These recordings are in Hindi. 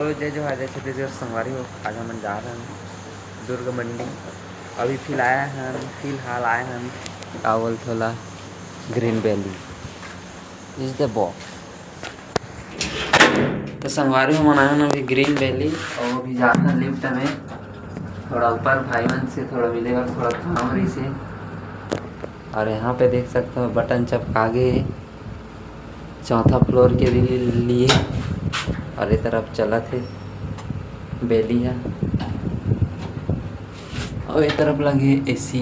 तो जो है जैसे तेज संगवारी हो आज हम जा रहे हैं दुर्ग मंडी। अभी फिलहाल आए हैं कावल थोला green valley is the box. तो संगवारी हम आए हैं अभी ग्रीन वैली और अभी जाते हैं लिफ्ट में थोड़ा ऊपर भाईवन से थोड़ा मिलेगा थोड़ा खामरी से। और यहाँ पे देख सकते हो बटन चपका गए चौथा फ्लोर के लिए और ये तरफ चला थे बेली है और ये तरफ लगे एसी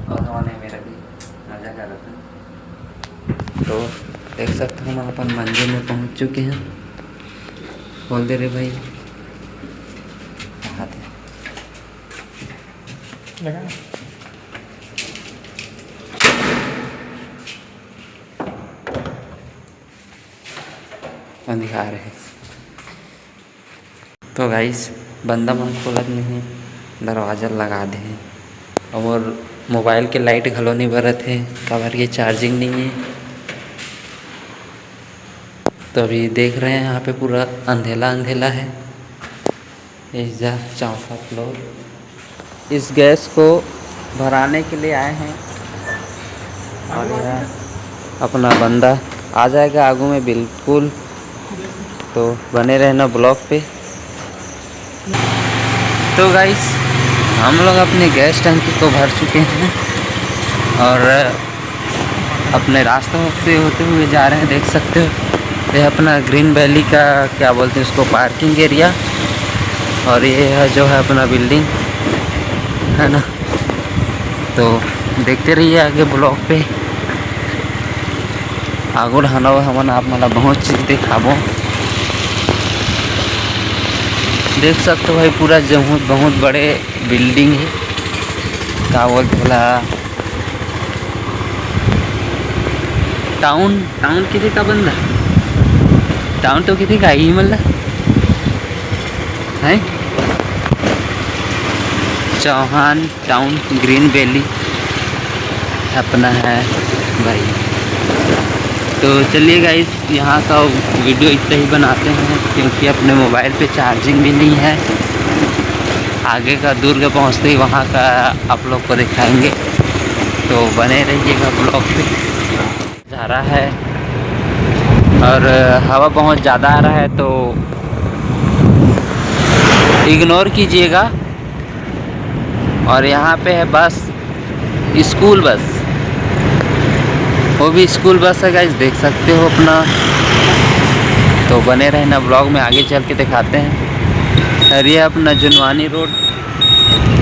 और होने मेरा भी मज़ा कर रहा था। तो देख सकते हो हम अपन मंजिल में पहुंच चुके हैं। बोल दे रे भाई कहाँ थे दिखा रहे हैं। तो गाइस बंदा मन खोलत नहीं दरवाज़ा लगा दे और मोबाइल के लाइट घलो नहीं बरत है कवर ये चार्जिंग नहीं है। तो अभी देख रहे हैं यहाँ पे पूरा अंधेला अंधेला है। इस चौथा फ्लोर इस गैस को भराने के लिए आए हैं और यह अपना बंदा आ जाएगा आगू में बिल्कुल। तो बने रहना ब्लॉग पे। तो गाइस हम लोग अपने गैस टंकी को भर चुके हैं और अपने रास्तों से होते हुए जा रहे हैं। देख सकते हो ये अपना ग्रीन वैली का क्या बोलते हैं उसको पार्किंग एरिया और ये है जो है अपना बिल्डिंग है ना। तो देखते रहिए आगे ब्लॉग पे आगो ढाना हमन आप मतलब बहुत चीज़ दिखाबो। देख सकते हो भाई पूरा बहुत बड़े बिल्डिंग है क्या बोलते बोला टाउन किती का बंदा टाउन तो किती का ही मतलब है चौहान टाउन ग्रीन वैली अपना है भाई। तो चलिए गाइस यहाँ का वीडियो इतना ही बनाते हैं क्योंकि अपने मोबाइल पे चार्जिंग भी नहीं है। आगे का दुर्ग पहुँचते ही वहाँ का आप लोग को दिखाएंगे। तो बने रहिएगा ब्लॉग पे। जा रहा है और हवा बहुत ज़्यादा आ रहा है तो इग्नोर कीजिएगा। और यहाँ पे है बस स्कूल बस वो भी स्कूल बस है गाइस देख सकते हो अपना। तो बने रहना ब्लॉग में आगे चल के दिखाते हैं। और ये अपना जुनवानी रोड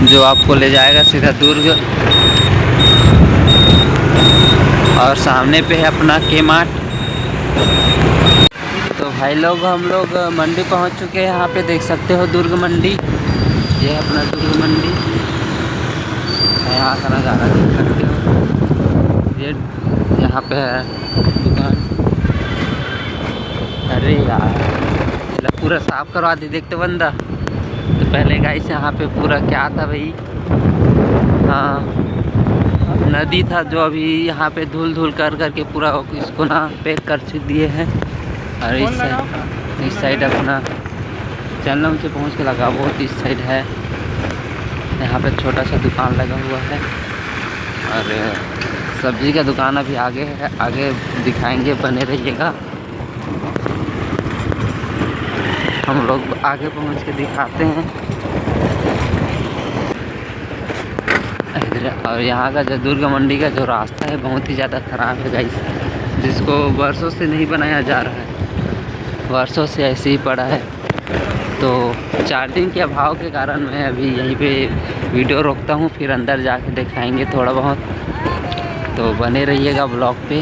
जो आपको ले जाएगा सीधा दुर्ग और सामने पे है अपना के मार्ट। तो भाई लोग हम लोग मंडी पहुंच चुके हैं। यहाँ पे देख सकते हो दुर्ग मंडी ये है अपना दुर्ग मंडी। यहाँ का नज़ारा देख सकते हो ये यहाँ पे है दुकान। अरे यार पूरा साफ करवा दी देखते बंदा। तो पहले गाइस यहाँ पे पूरा क्या था भाई हाँ नदी था जो अभी यहाँ पे धूल करके पूरा इसको ना पैक कर दिए हैं। और इस साइड अपना चलना से पहुँच के लगा बहुत इस साइड है। यहाँ पे छोटा सा दुकान लगा हुआ है और सब्जी का दुकान अभी आगे है आगे दिखाएंगे बने रहिएगा। हम लोग आगे पहुंच के दिखाते हैं। और यहाँ का जो दुर्ग मंडी का जो रास्ता है बहुत ही ज़्यादा ख़राब है गाइस जिसको वर्षों से नहीं बनाया जा रहा है वर्षों से ऐसे ही पड़ा है। तो चार्जिंग के अभाव के कारण मैं अभी यहीं पे वीडियो रोकता हूँ फिर अंदर जाके दिखाएंगे थोड़ा बहुत। तो बने रहिएगा ब्लॉग पे।